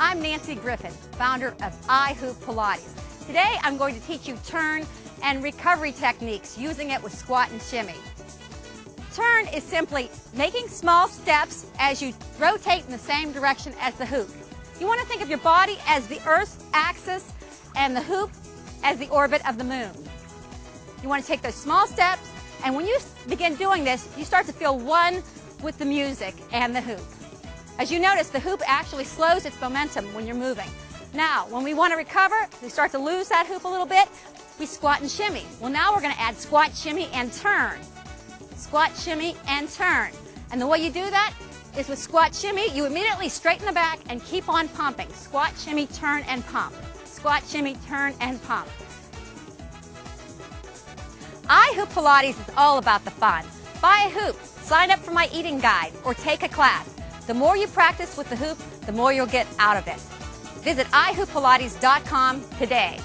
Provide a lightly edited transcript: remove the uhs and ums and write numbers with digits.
I'm Nancy Griffin, founder of iHoop Pilates. Today I'm going to teach you turn and recovery techniques using it with squat and shimmy. Turn is simply making small steps as you rotate in the same direction as the hoop. You want to think of your body as the Earth's axis and the hoop as the orbit of the moon. You want to take those small steps, and when you begin doing this, you start to feel one with the music and the hoop. As you notice, the hoop actually slows its momentum when you're moving. Now, when we want to recover, we start to lose that hoop a little bit, we squat and shimmy. Well, now we're going to add squat, shimmy, and turn. Squat, shimmy, and turn. And the way you do that is with squat, shimmy, you immediately straighten the back and keep on pumping. Squat, shimmy, turn, and pump. Squat, shimmy, turn, and pump. iHoop Pilates is all about the fun. Buy a hoop, sign up for my eating guide, or take a class. The more you practice with the hoop, the more you'll get out of it. Visit iHoopPilates.com today.